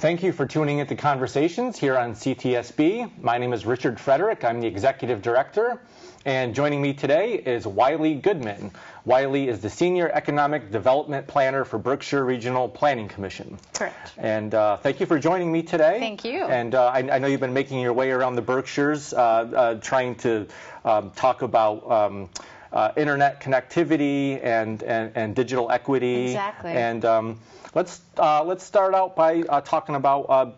Thank you for tuning into Conversations here on CTSB. My name is Richard Frederick. I'm the Executive Director. And joining me today is Wylie Goodman. Wylie is the Senior Economic Development Planner for Berkshire Regional Planning Commission. Correct. And thank you for joining me today. Thank you. And I know you've been making your way around the Berkshires, trying to talk about internet connectivity and digital equity. Exactly. And let's start out by talking about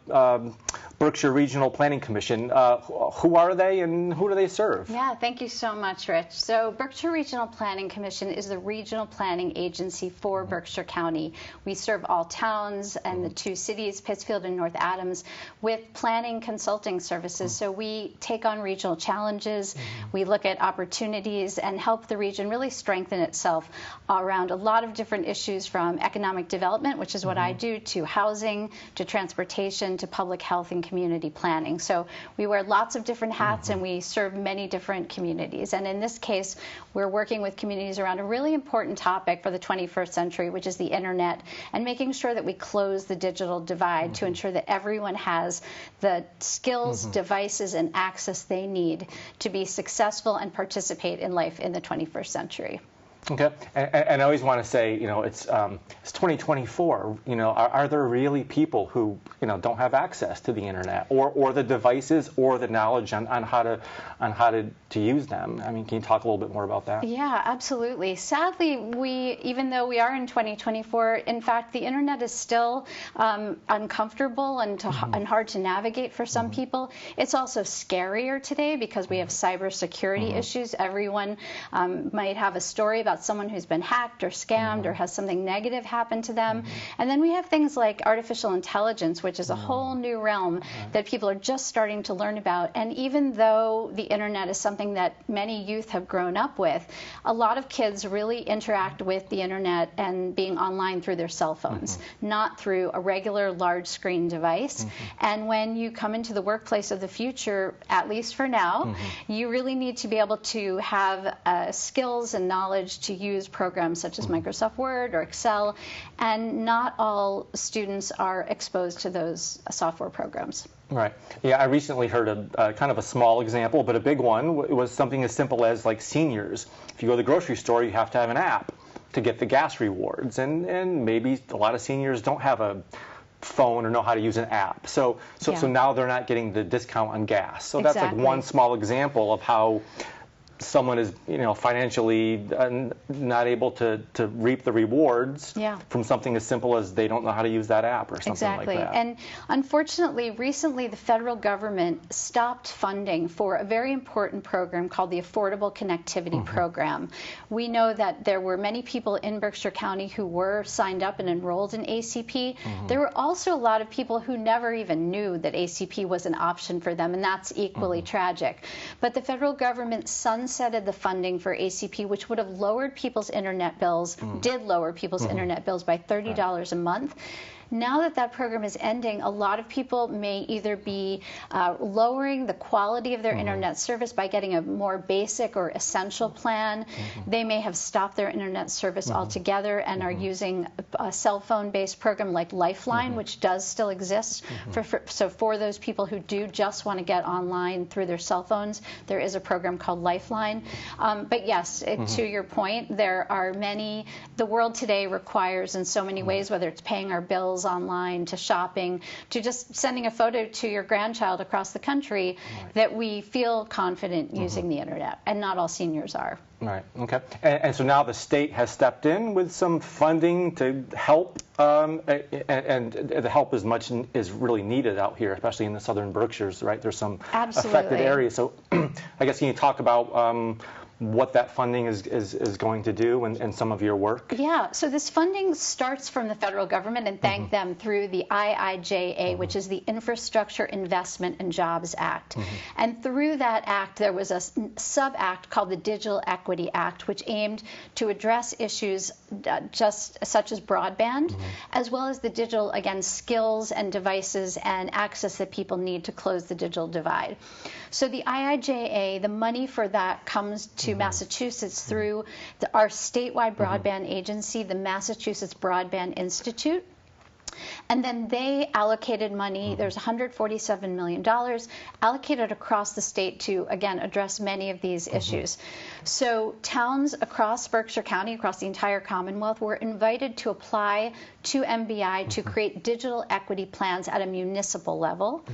Berkshire Regional Planning Commission. Who are they and who do they serve? Yeah, thank you so much, Rich. So Berkshire Regional Planning Commission is the regional planning agency for Berkshire County. We serve all towns and the two cities, Pittsfield and North Adams, with planning consulting services. So we take on regional challenges, we look at opportunities and help the region really strengthen itself around a lot of different issues, from economic development, which is what I do, to housing, to transportation, to public health and community planning. So we wear lots of different hats and we serve many different communities. And in this case, we're working with communities around a really important topic for the 21st century, which is the internet, and making sure that we close the digital divide to ensure that everyone has the skills, devices, and access they need to be successful and participate in life in the 21st century. Okay, and I always want to say, it's 2024. Are there really people who don't have access to the internet or the devices or the knowledge on how to use them? I mean, can you talk a little bit more about that? Yeah, absolutely. Sadly, even though we are in 2024, in fact, the internet is still uncomfortable and hard to navigate for some people. It's also scarier today because we have cybersecurity issues. Everyone might have a story about someone who's been hacked or scammed or has something negative happen to them. And then we have things like artificial intelligence, which is a whole new realm that people are just starting to learn about. And even though the internet is something that many youth have grown up with, a lot of kids really interact with the internet and being online through their cell phones, not through a regular large screen device. And when you come into the workplace of the future, at least for now, you really need to be able to have skills and knowledge to use programs such as Microsoft Word or Excel, and not all students are exposed to those software programs. Right. Yeah, I recently heard a kind of a small example, but a big one. It was something as simple as, like, seniors. If you go to the grocery store, you have to have an app to get the gas rewards, and maybe a lot of seniors don't have a phone or know how to use an app. So now they're not getting the discount on gas. So that's like one small example of how someone is, financially not able to reap the rewards from something as simple as they don't know how to use that app or something like that. And unfortunately, recently the federal government stopped funding for a very important program called the Affordable Connectivity Program. We know that there were many people in Berkshire County who were signed up and enrolled in ACP. There were also a lot of people who never even knew that ACP was an option for them, and that's equally tragic. But the federal government sunsetted the funding for ACP, which would have lowered people's internet bills, did lower people's internet bills by $30 a month. Now that that program is ending, a lot of people may either be lowering the quality of their internet service by getting a more basic or essential plan. They may have stopped their internet service altogether and are using a cell phone-based program like Lifeline, which does still exist. So for those people who do just want to get online through their cell phones, there is a program called Lifeline. But yes, to your point, there are many, the world today requires in so many ways, whether it's paying our bills online, to shopping, to just sending a photo to your grandchild across the country, that we feel confident using the internet, and not all seniors are. Right. Okay. And so now the state has stepped in with some funding to help, and the help is really needed out here, especially in the southern Berkshires. Right. There's some affected areas. So I guess can you talk about what that funding is going to do and some of your work? Yeah, so this funding starts from the federal government, and thank them, through the IIJA, which is the Infrastructure Investment and Jobs Act. And through that act, there was a sub-act called the Digital Equity Act, which aimed to address issues just such as broadband, as well as the digital, again, skills and devices and access that people need to close the digital divide. So the IIJA, the money for that comes to Massachusetts through our statewide broadband agency, the Massachusetts Broadband Institute. And then they allocated money. There's $147 million allocated across the state to, again, address many of these issues. So towns across Berkshire County, across the entire Commonwealth, were invited to apply to MBI to create digital equity plans at a municipal level,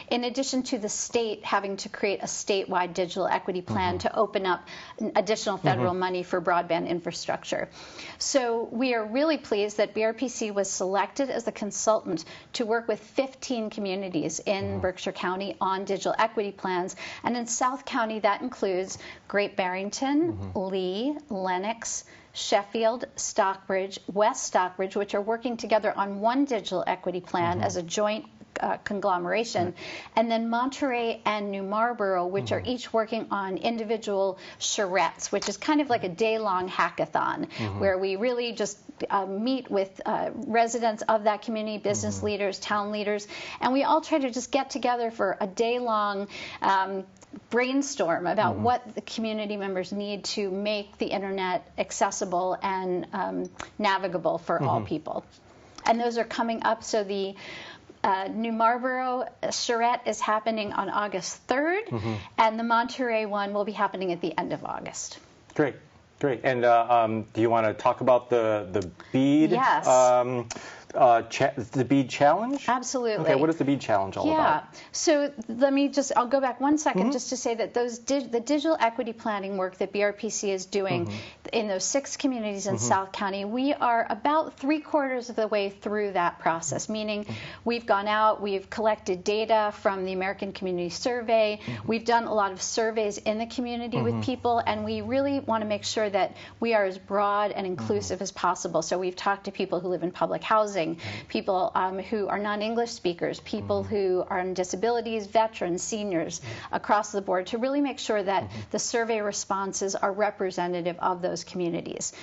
in addition to the state having to create a statewide digital equity plan to open up additional federal money for broadband infrastructure. So we are really pleased that BRPC was selected as the consultant to work with 15 communities in Berkshire County on digital equity plans. And in South County, that includes Great Barrington, Lee, Lenox, Sheffield, Stockbridge, West Stockbridge, which are working together on one digital equity plan as a joint conglomeration, and then Monterey and New Marlboro, which are each working on individual charrettes, which is kind of like a day-long hackathon, where we really just meet with residents of that community, business leaders, town leaders, and we all try to just get together for a day-long brainstorm about what the community members need to make the internet accessible and navigable for all people. And those are coming up. So the New Marlboro charrette is happening on August 3rd, and the Monterey one will be happening at the end of August. Great, great. And do you want to talk about the bead? Yes. The bead challenge? Absolutely. Okay, what is the bead challenge all about? Yeah. So I'll go back one second just to say that the digital equity planning work that BRPC is doing in those 6 communities in South County, we are about 3/4 of the way through that process, meaning we've gone out, we've collected data from the American Community Survey, we've done a lot of surveys in the community with people, and we really want to make sure that we are as broad and inclusive as possible. So we've talked to people who live in public housing, people who are non-English speakers, people who are on disabilities, veterans, seniors, across the board, to really make sure that the survey responses are representative of those communities.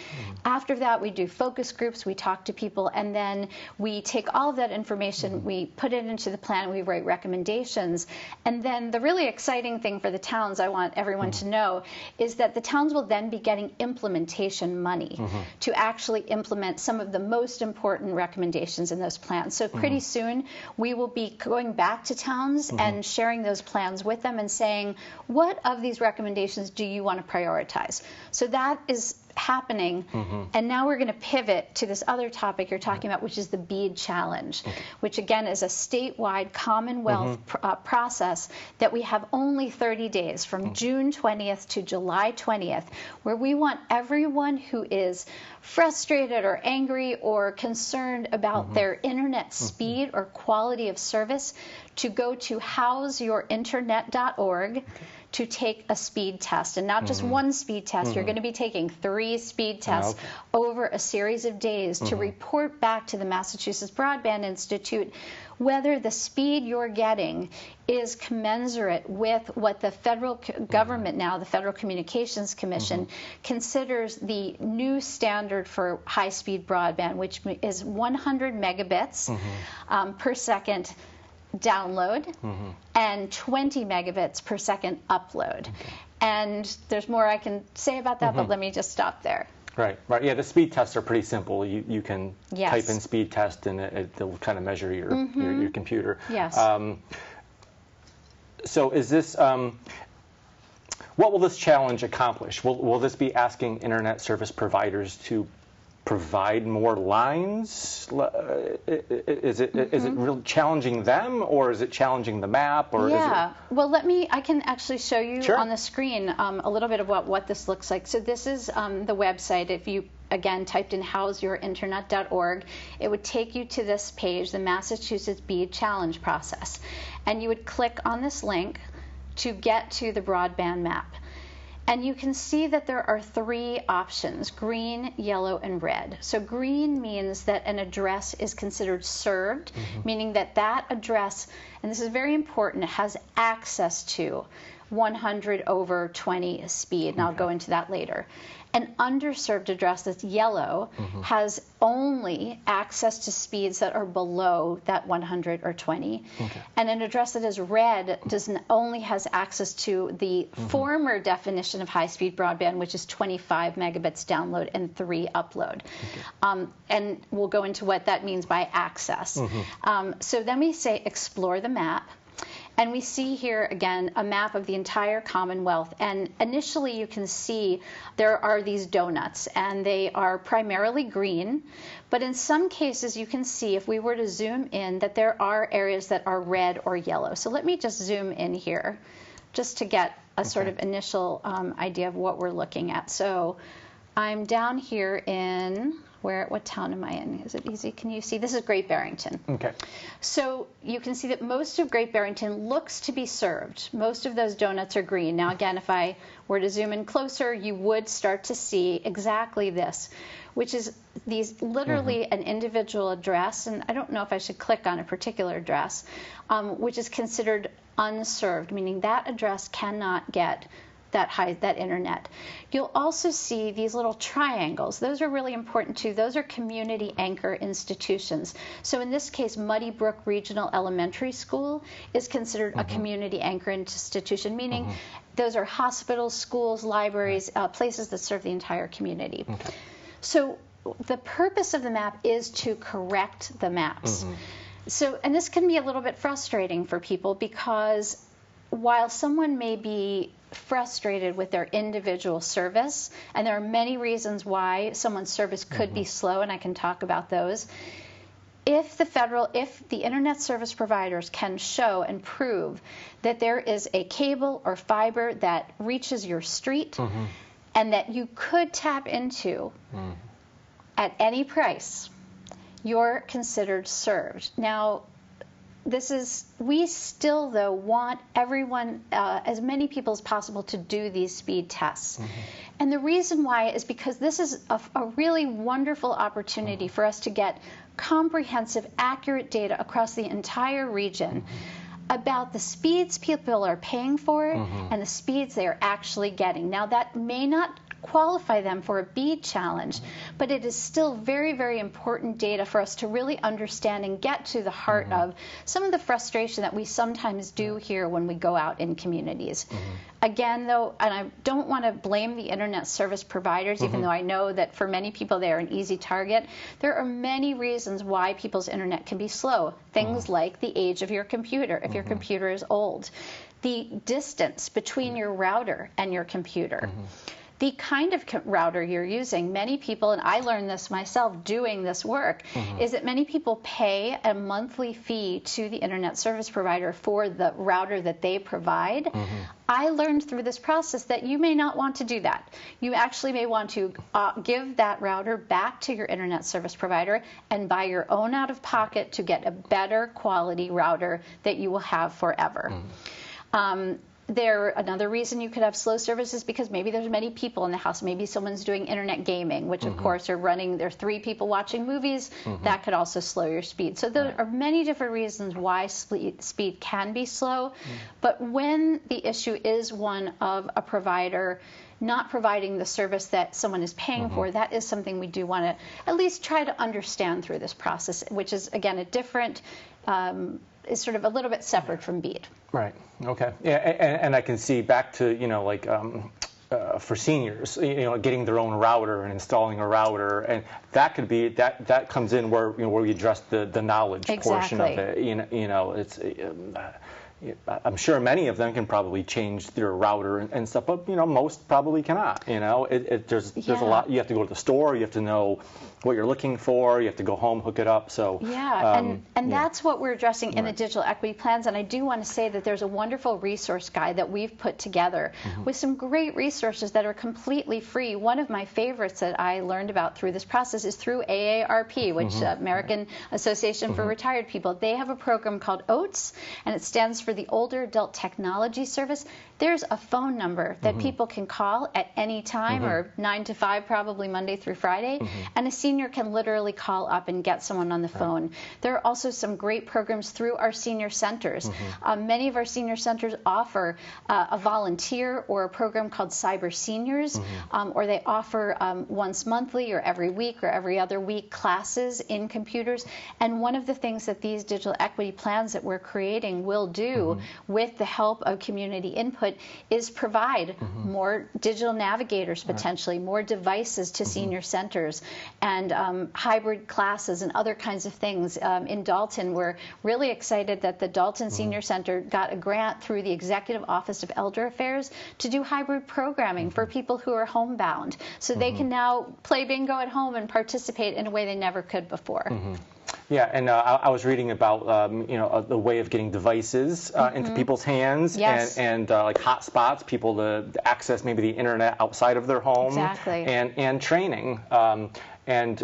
After that, we do focus groups, we talk to people, and then we take all of that information, we put it into the plan, we write recommendations, and then the really exciting thing for the towns, I want everyone to know, is that the towns will then be getting implementation money to actually implement some of the most important recommendations in those plans. So pretty soon we will be going back to towns and sharing those plans with them and saying, what of these recommendations do you want to prioritize? So that is happening, and now we're going to pivot to this other topic you're talking about, which is the BEAD challenge, which again is a statewide Commonwealth process that we have only 30 days from June 20th to July 20th, where we want everyone who is frustrated or angry or concerned about their internet speed or quality of service to go to houseyourinternet.org to take a speed test, and not just one speed test. You're going to be taking 3 speed tests over a series of days to report back to the Massachusetts Broadband Institute whether the speed you're getting is commensurate with what the federal government now, the Federal Communications Commission, considers the new standard for high-speed broadband, which is 100 megabits per second download and 20 megabits per second upload. And there's more I can say about that, but let me just stop there. Right, right. Yeah, the speed tests are pretty simple. You can type in speed test and it'll kind of measure your computer. Yes. So is this, what will this challenge accomplish? Will this be asking internet service providers to provide more lines? Is it really challenging them, or is it challenging the map? Or well, I can actually show you on the screen a little bit about what this looks like. So this is the website. If you again typed in houseyourinternet.org, it would take you to this page, the Massachusetts BEAD challenge process, and you would click on this link to get to the broadband map. And you can see that there are 3 options: green, yellow, and red. So green means that an address is considered served, meaning that that address and this is very important, has access to 100/20 speed, and I'll go into that later. An underserved address that's yellow has only access to speeds that are below that 100/20. And an address that is red only has access to the former definition of high-speed broadband, which is 25 megabits download and 3 upload. And we'll go into what that means by access. So then we say explore the map. And we see here, again, a map of the entire Commonwealth. And initially, you can see there are these donuts, and they are primarily green. But in some cases, you can see, if we were to zoom in, that there are areas that are red or yellow. So let me just zoom in here, just to get a sort of initial idea of what we're looking at. So I'm down here in... what town am I in? Is it easy? Can you see? This is Great Barrington. Okay. So you can see that most of Great Barrington looks to be served. Most of those donuts are green. Now, again, if I were to zoom in closer, you would start to see exactly this, which is these literally an individual address, and I don't know if I should click on a particular address, which is considered unserved, meaning that address cannot get that internet. You'll also see these little triangles. Those are really important too. Those are community anchor institutions. So in this case, Muddy Brook Regional Elementary School is considered a community anchor institution, meaning those are hospitals, schools, libraries, places that serve the entire community. So the purpose of the map is to correct the maps. So, and this can be a little bit frustrating for people, because while someone may be frustrated with their individual service, and there are many reasons why someone's service could be slow, and I can talk about those, if the internet service providers can show and prove that there is a cable or fiber that reaches your street and that you could tap into at any price, you're considered served. Now, we still, though, want everyone, as many people as possible, to do these speed tests. And the reason why is because this is a really wonderful opportunity for us to get comprehensive, accurate data across the entire region about the speeds people are paying for and the speeds they are actually getting. Now, that may not qualify them for a BEAD challenge, but it is still very, very important data for us to really understand and get to the heart of some of the frustration that we sometimes do hear when we go out in communities. Again, though, and I don't want to blame the internet service providers, even though I know that for many people they are an easy target. There are many reasons why people's internet can be slow. Things like the age of your computer, if your computer is old, the distance between your router and your computer, the kind of router you're using. Many people, and I learned this myself doing this work, is that many people pay a monthly fee to the internet service provider for the router that they provide. I learned through this process that you may not want to do that. You actually may want to give that router back to your internet service provider and buy your own out of pocket to get a better quality router that you will have forever. Another reason you could have slow service is because maybe there's many people in the house. Maybe someone's doing internet gaming, which of course there are 3 people watching movies. That could also slow your speed. So there are many different reasons why speed can be slow. But when the issue is one of a provider not providing the service that someone is paying for, that is something we do want to at least try to understand through this process, which is, again, a different, is sort of a little bit separate from BEAD. Right. Okay. Yeah, and I can see back to, for seniors, getting their own router and installing a router, and that could be that comes in where we address the knowledge portion of it. It's. I'm sure many of them can probably change their router and stuff, but most probably cannot. There's a lot. You have to go to the store. You have to know what you're looking for. You have to go home, hook it up. So that's what we're addressing in the digital equity plans. And I do want to say that there's a wonderful resource guide that we've put together with some great resources that are completely free. One of my favorites that I learned about through this process is through AARP, which American Association for Retired People. They have a program called OATS, and it stands for for the older adult technology service, there's a phone number that people can call at any time, or 9 to 5 probably Monday through Friday, and a senior can literally call up and get someone on the phone. There are also some great programs through our senior centers. Many of our senior centers offer a volunteer or a program called Cyber Seniors, or they offer once monthly or every week or every other week classes in computers. And one of the things that these digital equity plans that we're creating will do with the help of community input is provide more digital navigators, potentially more devices to senior centers, and hybrid classes and other kinds of things. In Dalton, we're really excited that the Dalton Senior Center got a grant through the Executive Office of Elder Affairs to do hybrid programming for people who are homebound, so they can now play bingo at home and participate in a way they never could before. Yeah, and I was reading about the way of getting devices into people's hands, and like hotspots, people to access maybe the internet outside of their home, and training. And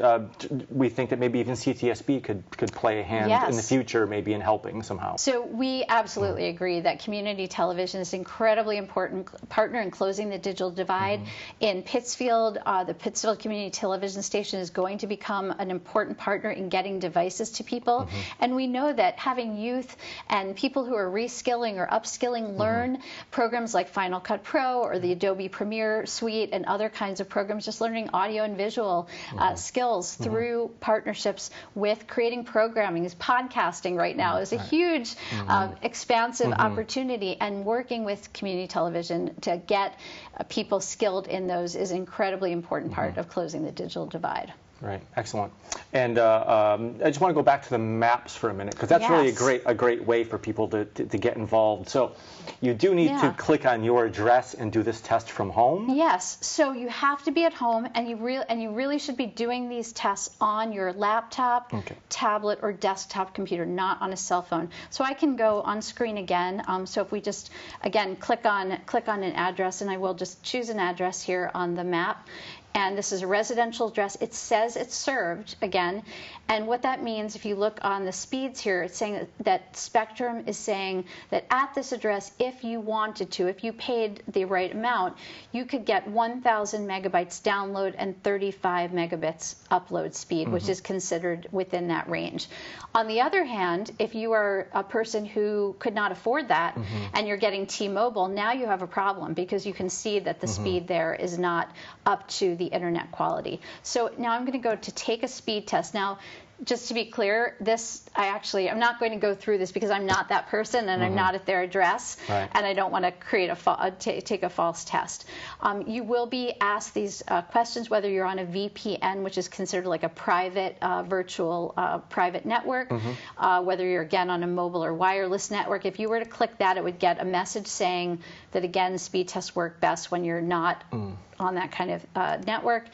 we think that maybe even CTSB could play a hand in the future, maybe in helping somehow. So we absolutely agree that community television is an incredibly important partner in closing the digital divide. In Pittsfield, the Pittsfield Community Television Station is going to become an important partner in getting devices to people. And we know that having youth and people who are reskilling or upskilling learn programs like Final Cut Pro or the Adobe Premiere Suite and other kinds of programs, just learning audio and visual skills through partnerships with creating programming. Podcasting right now is a huge, expansive opportunity, and working with community television to get people skilled in those is an incredibly important part of closing the digital divide. Right, excellent. And I just want to go back to the maps for a minute, because that's really a great way for people to get involved. So you do need to click on your address and do this test from home? Yes, so you have to be at home, and you really should be doing these tests on your laptop, tablet, or desktop computer, not on a cell phone. So I can go on screen again. So if we just, again, click on an address, and I will just choose an address here on the map. And this is a residential address. It says it's served, again. And what that means, if you look on the speeds here, it's saying that Spectrum is saying that at this address, if you wanted to, if you paid the right amount, you could get 1,000 megabytes download and 35 megabits upload speed, which is considered within that range. On the other hand, if you are a person who could not afford that and you're getting T-Mobile, now you have a problem, because you can see that the speed there is not up to the internet quality. So now I'm going to go to take a speed test. Now, just to be clear, I'm not going to go through this because I'm not that person and I'm not at their address, and I don't want to create take a false test. You will be asked these questions whether you're on a VPN, which is considered like a private virtual private network, whether you're again on a mobile or wireless network. If you were to click that, it would get a message saying that again speed tests work best when you're not on that kind of network.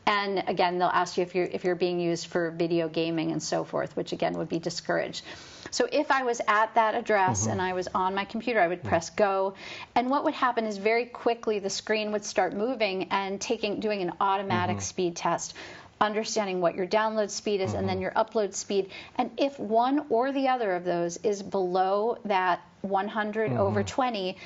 And again, they'll ask you if you're being used for video gaming and so forth, which again would be discouraged. So if I was at that address and I was on my computer, I would press go. And what would happen is very quickly the screen would start moving and doing an automatic speed test, understanding what your download speed is and then your upload speed. And if one or the other of those is below that 100 over 20,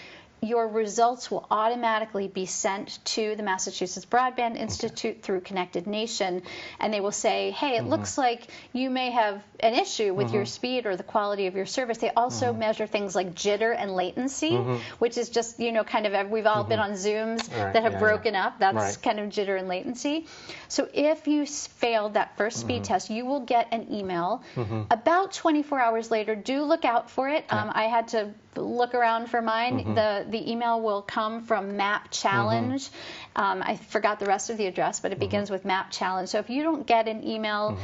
your results will automatically be sent to the Massachusetts Broadband Institute through Connected Nation, and they will say, hey, it looks like you may have an issue with your speed or the quality of your service. They also measure things like jitter and latency, which is just, kind of, we've all been on Zooms that have broken up. That's kind of jitter and latency. So if you failed that first speed test, you will get an email. About 24 hours later, do look out for it. I had to look around for mine. The email will come from Map Challenge. I forgot the rest of the address, but it begins with Map Challenge. So if you don't get an email,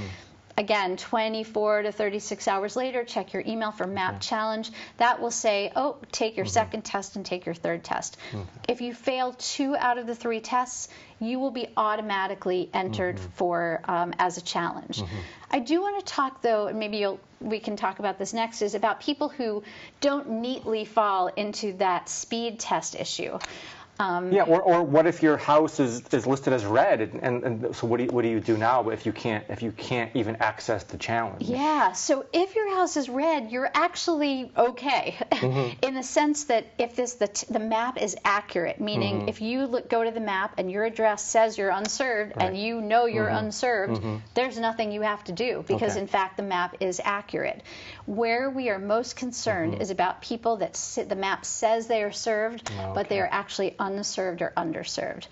again, 24 to 36 hours later, check your email for Map Challenge. That will say, oh, take your second test and take your third test. If you fail 2 out of the 3 tests, you will be automatically entered for as a challenge. I do want to talk, though, and maybe we can talk about this next, is about people who don't neatly fall into that speed test issue. Yeah, or what if your house is listed as red, and so what do you do now if you can't even access the challenge? Yeah, so if your house is red, you're actually okay, in the sense that if the map is accurate, meaning if you go to the map and your address says you're unserved and you know you're unserved, there's nothing you have to do because in fact the map is accurate. Where we are most concerned is about people that the map says they are served, but they are actually unserved or underserved.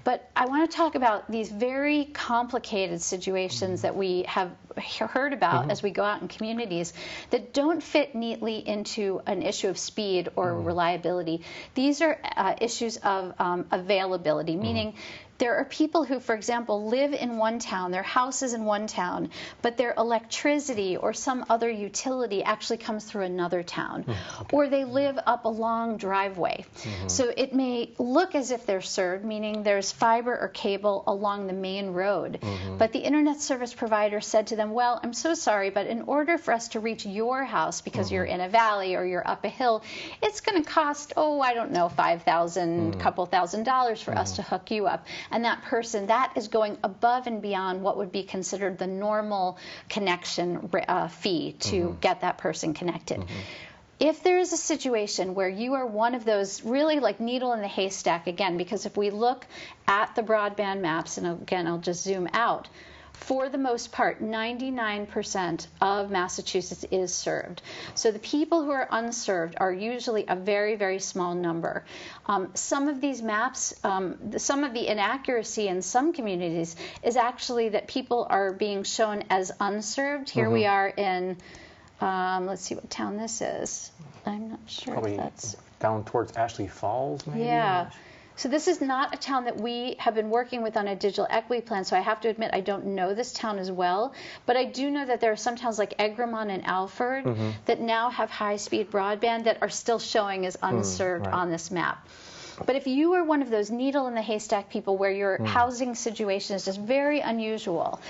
But I want to talk about these very complicated situations that we have heard about as we go out in communities that don't fit neatly into an issue of speed or reliability. These are issues of availability, meaning there are people who, for example, live in one town, their house is in one town, but their electricity or some other utility actually comes through another town. Or they live up a long driveway. So it may look as if they're served, meaning there's fiber or cable along the main road. But the internet service provider said to them, well, I'm so sorry, but in order for us to reach your house, because you're in a valley or you're up a hill, it's going to cost, I don't know, $5,000, couple $1,000 for us to hook you up. And that person, that is going above and beyond what would be considered the normal connection fee to get that person connected. If there is a situation where you are one of those really like needle in the haystack, again, because if we look at the broadband maps, and again, I'll just zoom out, for the most part, 99% of Massachusetts is served. So the people who are unserved are usually a very, very small number. Some of these maps, some of the inaccuracy in some communities is actually that people are being shown as unserved. Here we are in, let's see what town this is. I'm not sure Probably if that's down towards Ashley Falls, maybe? Yeah. So this is not a town that we have been working with on a digital equity plan, so I have to admit I don't know this town as well, but I do know that there are some towns like Egremont and Alford that now have high-speed broadband that are still showing as unserved on this map. But if you are one of those needle in the haystack people where your housing situation is just very unusual,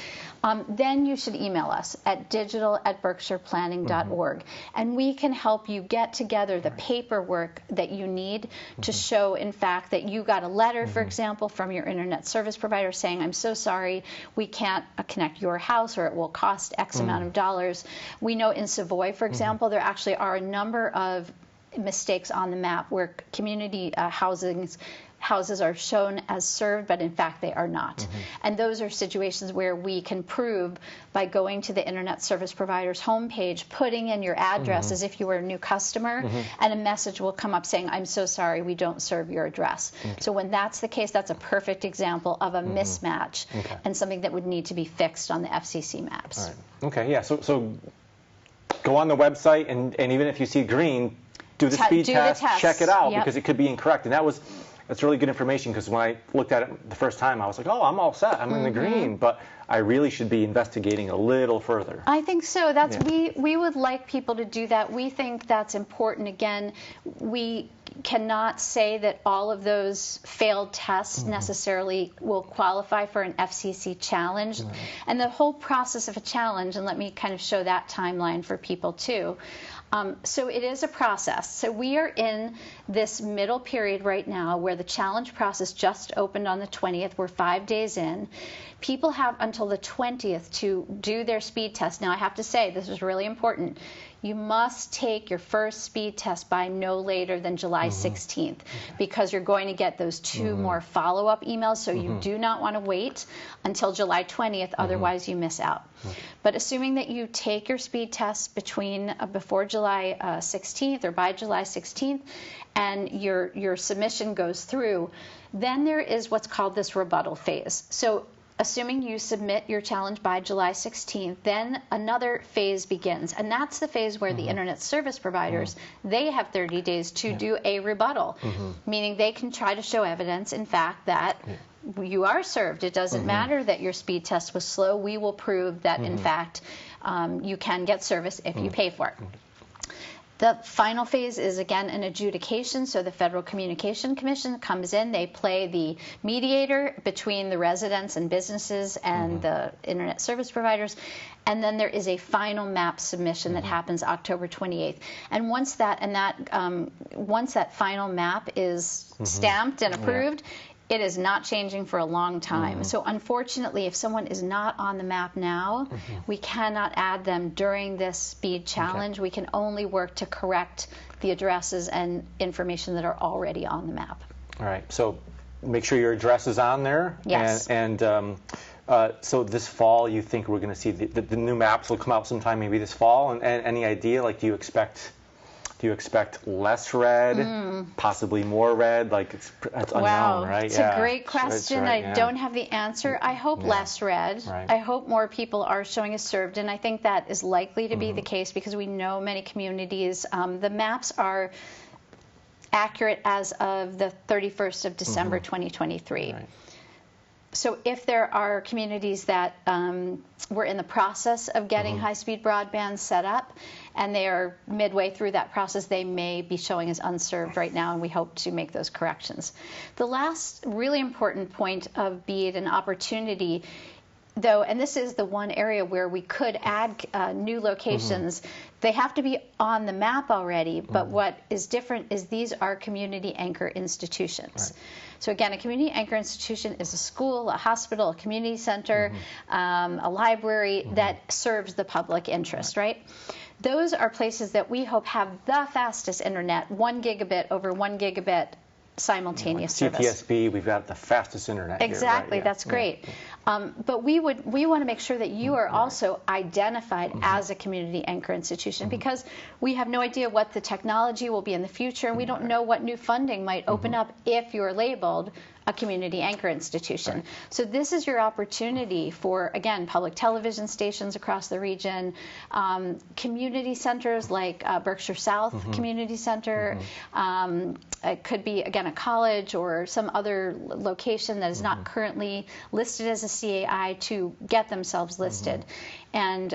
then you should email us at digital@berkshireplanning.org, and we can help you get together the paperwork that you need to show, in fact, that you got a letter, for example, from your internet service provider saying, I'm so sorry, we can't connect your house, or it will cost X amount of dollars. We know in Savoy, for example, there actually are a number of mistakes on the map where community houses are shown as served, but in fact they are not. And those are situations where we can prove by going to the internet service provider's homepage, putting in your address as if you were a new customer, and a message will come up saying, I'm so sorry, we don't serve your address. So when that's the case, that's a perfect example of a mismatch and something that would need to be fixed on the FCC maps. All right. Okay, yeah, so go on the website, and even if you see green, do the speed test, check it out, because it could be incorrect. And that's really good information, because when I looked at it the first time, I was like, oh, I'm all set, I'm in the green, but I really should be investigating a little further. I think so. That's we would like people to do that. We think that's important. Again, we cannot say that all of those failed tests necessarily will qualify for an FCC challenge. And the whole process of a challenge, and let me kind of show that timeline for people too. So it is a process. So we are in this middle period right now where the challenge process just opened on the 20th. We're 5 days in. People have until the 20th to do their speed test. Now, I have to say, this is really important. You must take your first speed test by no later than July 16th, because you're going to get those 2 more follow-up emails, so you do not want to wait until July 20th, otherwise you miss out. But assuming that you take your speed test before July 16th or by July 16th, and your submission goes through, then there is what's called this rebuttal phase. So assuming you submit your challenge by July 16th, then another phase begins. And that's the phase where the internet service providers, they have 30 days to do a rebuttal, meaning they can try to show evidence, in fact, that you are served. It doesn't matter that your speed test was slow. We will prove that, in fact, you can get service if you pay for it. The final phase is, again, an adjudication. So the Federal Communication Commission comes in. They play the mediator between the residents and businesses and the internet service providers. And then there is a final map submission that happens October 28th. And once that final map is stamped and approved, it is not changing for a long time. So unfortunately, if someone is not on the map now, we cannot add them during this speed challenge. We can only work to correct the addresses and information that are already on the map. All right. So make sure your address is on there. Yes. So this fall, you think we're going to see the new maps will come out sometime, maybe this fall? And any idea? Like, do you expect less red, possibly more red? Like, it's unknown, right? It's a great question. Right, I don't have the answer. I hope less red. Right. I hope more people are showing as served, and I think that is likely to be the case because we know many communities. The maps are accurate as of the 31st of December 2023. Right. So if there are communities that were in the process of getting high-speed broadband set up and they are midway through that process, they may be showing as unserved right now, and we hope to make those corrections. The last really important point of BEAD and opportunity, though, and this is the one area where we could add new locations, they have to be on the map already, but what is different is these are community anchor institutions. Right. So again, a community anchor institution is a school, a hospital, a community center, a library that serves the public interest, right? Those are places that we hope have the fastest internet, 1 gigabit over 1 gigabit simultaneous service. CTSB, we've got the fastest internet exactly, here, right? That's great. But we want to make sure that you are also identified as a community anchor institution because we have no idea what the technology will be in the future, and we don't know what new funding might open up if you're labeled a community anchor institution. Right. So this is your opportunity for, again, public television stations across the region, community centers like Berkshire South Community Center. It could be, again, a college or some other location that is not currently listed as a CAI to get themselves listed. And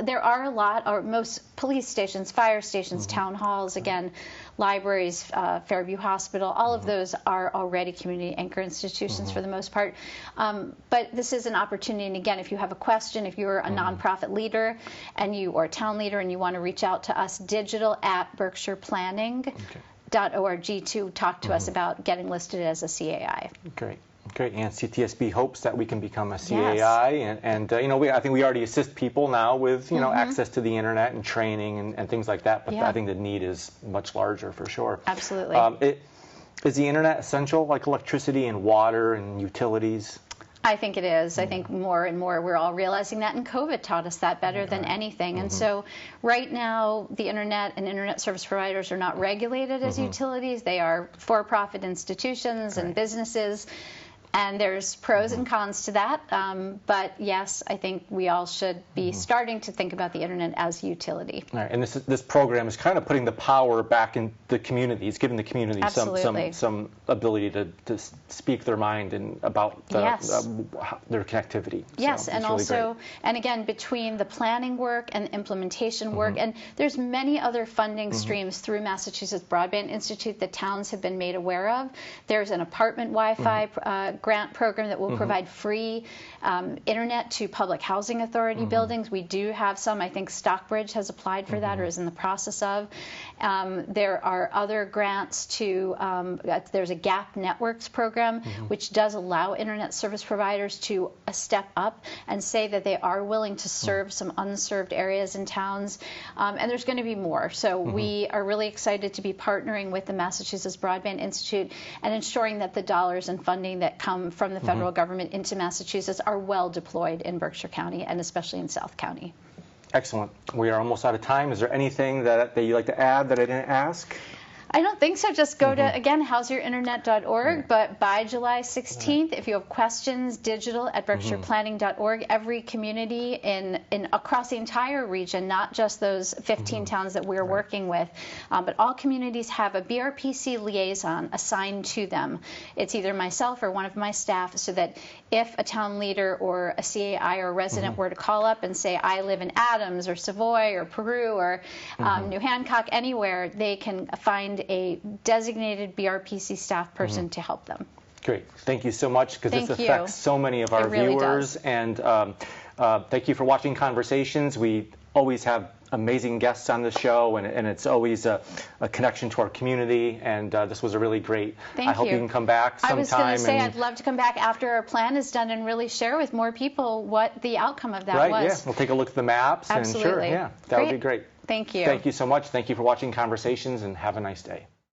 there are a lot, or most police stations, fire stations, town halls, again, libraries, Fairview Hospital, all of those are already community anchor institutions for the most part. But this is an opportunity, and again, if you have a question, if you're a nonprofit leader and or a town leader and you want to reach out to us, digital@berkshireplanning.org to talk to us about getting listed as a CAI. Great. Great, and CTSB hopes that we can become a CAI, and I think we already assist people now with access to the internet and training and things like that. But I think the need is much larger for sure. Absolutely. Is the internet essential, like electricity and water and utilities? I think it is. I think more and more we're all realizing that, and COVID taught us that better than anything. And so right now, the internet and internet service providers are not regulated as utilities. They are for-profit institutions and businesses. And there's pros and cons to that, but yes, I think we all should be starting to think about the internet as a utility. All right, and this program is kind of putting the power back in the communities, giving the communities some ability to speak their mind and about their connectivity. Yes, so and really also, great. and again, between the planning work and the implementation work, and there's many other funding streams through Massachusetts Broadband Institute that towns have been made aware of. There's an apartment Wi-Fi grant program that will provide free internet to public housing authority buildings. We do have some. I think Stockbridge has applied for that or is in the process of. There are other grants to, there's a Gap Networks program which does allow internet service providers to step up and say that they are willing to serve some unserved areas in towns. And there's going to be more. So we are really excited to be partnering with the Massachusetts Broadband Institute and ensuring that the dollars and funding that come from the federal government into Massachusetts are well deployed in Berkshire County and especially in South County. Excellent. We are almost out of time. Is there anything that you'd like to add that I didn't ask? I don't think so. Just go to, again, houseyourinternet.org, but by July 16th, if you have questions, digital at berkshireplanning.org. Every community in across the entire region, not just those 15 towns that we're working with, but all communities have a BRPC liaison assigned to them. It's either myself or one of my staff, so that if a town leader or a CAI or a resident were to call up and say, I live in Adams or Savoy or Peru or New Hancock, anywhere, they can find a designated BRPC staff person to help them. Great. Thank you so much, because this affects so many of our really viewers. Does. And thank you for watching Conversations. We always have amazing guests on the show, and it's always a connection to our community, and this was a really great. Thank I hope you can come back sometime. I was going to say, I'd love to come back after our plan is done and really share with more people what the outcome of that was. Right, yeah. We'll take a look at the maps. Absolutely. And sure, yeah, that would be great. Thank you. Thank you so much. Thank you for watching Conversations, and have a nice day.